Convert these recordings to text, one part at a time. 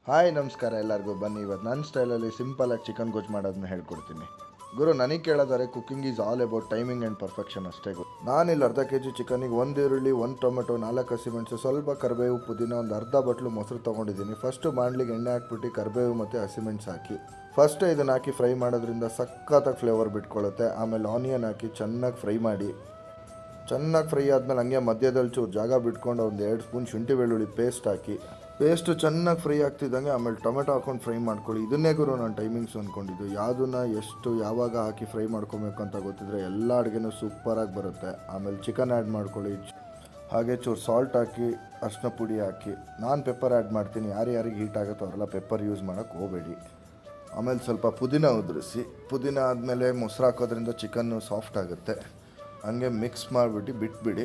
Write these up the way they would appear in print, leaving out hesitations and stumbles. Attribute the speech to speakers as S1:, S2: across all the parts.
S1: Hi ನಮಸ್ಕಾರ ಎಲ್ಲರಿಗೂ. ಬನ್ನಿ ಇವತ್ತು ನನ್ನ ಸ್ಟೈಲಲ್ಲಿ ಸಿಂಪಲಾಗಿ ಚಿಕನ್ ಗೊಜ್ಜು ಮಾಡೋದನ್ನ ಹೇಳ್ಕೊಡ್ತೀನಿ. ಗುರು, ನನಗೆ ಕೇಳೋದಾರೆ cooking is all about timing and perfection ಅಷ್ಟೇ. ನಾನಿಲ್ಲಿ ಅರ್ಧ ಕೆ ಜಿ ಚಿಕನಿಗೆ 1 ಈರುಳ್ಳಿ, 1 ಟೊಮೆಟೊ, 4 ಹಸಿಮೆಣಸು, ಸ್ವಲ್ಪ ಕರಿಬೇವು, ಪುದೀನ, ಒಂದು ಅರ್ಧ ಬಟ್ಲು ಮೊಸರು ತೊಗೊಂಡಿದ್ದೀನಿ. ಫಸ್ಟು ಬಾಣಲಿಗೆ ಎಣ್ಣೆ ಹಾಕ್ಬಿಟ್ಟು ಕರಿಬೇವು ಮತ್ತು ಹಸಿಮೆಣಸು ಹಾಕಿ ಫಸ್ಟು ಇದನ್ನು ಹಾಕಿ ಫ್ರೈ ಮಾಡೋದ್ರಿಂದ ಸಖತ್ತಾಗಿ ಫ್ಲೇವರ್ ಬಿಟ್ಕೊಳ್ಳುತ್ತೆ. ಆಮೇಲೆ ಆನಿಯನ್ ಹಾಕಿ ಚೆನ್ನಾಗಿ ಫ್ರೈ ಮಾಡಿ, ಚೆನ್ನಾಗಿ ಫ್ರೈ ಆದಮೇಲೆ ಹಂಗೆ ಮಧ್ಯದಲ್ಲಿ ಚೂರು ಜಾಗ ಬಿಟ್ಕೊಂಡು ಒಂದು 2 ಸ್ಪೂನ್ ಶುಂಠಿ ಬೆಳ್ಳುಳ್ಳಿ ಪೇಸ್ಟ್ ಹಾಕಿ ಪೇಸ್ಟು ಚೆನ್ನಾಗಿ ಫ್ರೈ ಆಗ್ತಿದ್ದಂಗೆ ಆಮೇಲೆ ಟೊಮೆಟೊ ಹಾಕ್ಕೊಂಡು ಫ್ರೈ ಮಾಡ್ಕೊಳ್ಳಿ. ಇದನ್ನೇ ಗುರು ನಾನು ಟೈಮಿಂಗ್ಸ್ ಅಂದ್ಕೊಂಡಿದ್ದು. ಯಾವುದನ್ನ ಎಷ್ಟು ಯಾವಾಗ ಹಾಕಿ ಫ್ರೈ ಮಾಡ್ಕೊಬೇಕು ಅಂತ ಗೊತ್ತಿದ್ರೆ ಎಲ್ಲ ಅಡುಗೆನೂ ಸೂಪರಾಗಿ ಬರುತ್ತೆ. ಆಮೇಲೆ ಚಿಕನ್ ಆ್ಯಡ್ ಮಾಡ್ಕೊಳ್ಳಿ, ಹಾಗೆ ಚೂರು ಸಾಲ್ಟ್ ಹಾಕಿ, ಅರಿಶಿನ ಪುಡಿ ಹಾಕಿ. ನಾನು ಪೆಪ್ಪರ್ ಆ್ಯಡ್ ಮಾಡ್ತೀನಿ. ಯಾರಿಗೆ ಹೀಟ್ ಆಗುತ್ತೋ ಅವರೆಲ್ಲ ಪೆಪ್ಪರ್ ಯೂಸ್ ಮಾಡೋಕ್ಕೆ ಹೋಗಬೇಡಿ. ಆಮೇಲೆ ಸ್ವಲ್ಪ ಪುದೀನ ಉದುರಿಸಿ, ಪುದೀನ ಆದಮೇಲೆ ಮೊಸರು ಹಾಕೋದ್ರಿಂದ ಚಿಕನ್ನು ಸಾಫ್ಟ್ ಆಗುತ್ತೆ. ಹಂಗೆ ಮಿಕ್ಸ್ ಮಾಡಿಬಿಟ್ಟು ಬಿಟ್ಬಿಡಿ.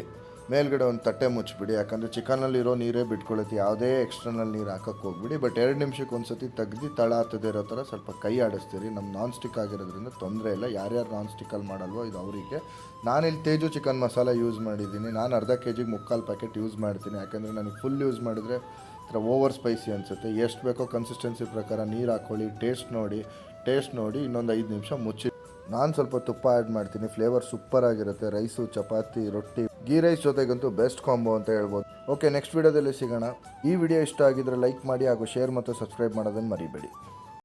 S1: ಮೇಲ್ಗಡೆ ಒಂದು ತಟ್ಟೆ ಮುಚ್ಚಿಬಿಡಿ, ಯಾಕಂದರೆ ಚಿಕನಲ್ಲಿರೋ ನೀರೇ ಬಿಟ್ಕೊಳ್ಳುತ್ತೆ. ಯಾವುದೇ ಎಕ್ಸ್ಟರ್ನಲ್ ನೀರು ಹಾಕೋಕ್ಕೆ ಹೋಗ್ಬಿಡಿ. ಬಟ್ 2 ನಿಮಿಷಕ್ಕೆ ಒಂದು ಸತಿ ತೆಗ್ದು ತಳ ಹತ್ತದೆ ಇರೋ ಥರ ಸ್ವಲ್ಪ ಕೈ ಆಡಿಸ್ತೀರಿ. ನಮ್ಮ ನಾನ್ ಸ್ಟಿಕ್ ಆಗಿರೋದ್ರಿಂದ ತೊಂದರೆ ಇಲ್ಲ. ಯಾರ್ಯಾರು ನಾನ್ ಸ್ಟಿಕ್ಕಲ್ಲಿ ಮಾಡಲ್ವೋ ಇದು ಅವರಿಗೆ. ನಾನಿಲ್ಲಿ ತೇಜು ಚಿಕನ್ ಮಸಾಲ ಯೂಸ್ ಮಾಡಿದ್ದೀನಿ. ನಾನು ಅರ್ಧ ಕೆ ಜಿಗೆ 3/4 ಪ್ಯಾಕೆಟ್ ಯೂಸ್ ಮಾಡ್ತೀನಿ, ಯಾಕಂದರೆ ನನಗೆ ಫುಲ್ ಯೂಸ್ ಮಾಡಿದರೆ ಓವರ್ ಸ್ಪೈಸಿ ಅನಿಸುತ್ತೆ. ಎಷ್ಟು ಬೇಕೋ ಕನ್ಸಿಸ್ಟೆನ್ಸಿ ಪ್ರಕಾರ ನೀರು ಹಾಕ್ಕೊಳ್ಳಿ. ಟೇಸ್ಟ್ ನೋಡಿ ಇನ್ನೊಂದು 5 ನಿಮಿಷ ಮುಚ್ಚಿ. ನಾನು ಸ್ವಲ್ಪ ತುಪ್ಪ ಆ್ಯಡ್ ಮಾಡ್ತೀನಿ. ಫ್ಲೇವರ್ ಸೂಪರಾಗಿರುತ್ತೆ. ರೈಸು, ಚಪಾತಿ, ರೊಟ್ಟಿ, ಗೀ ರೈಸ್ ಜೊತೆಗಂತೂ ಬೆಸ್ಟ್ ಕಾಂಬೋ ಅಂತ ಹೇಳ್ಬೋದು. ಓಕೆ, ನೆಕ್ಸ್ಟ್ ವೀಡಿಯೋದಲ್ಲಿ ಸಿಗೋಣ. ಈ ವಿಡಿಯೋ ಇಷ್ಟ ಆಗಿದ್ರೆ ಲೈಕ್ ಮಾಡಿ ಹಾಗೂ ಶೇರ್ ಮತ್ತು ಸಬ್ಸ್ಕ್ರೈಬ್ ಮಾಡೋದನ್ನು ಮರಿಬೇಡಿ.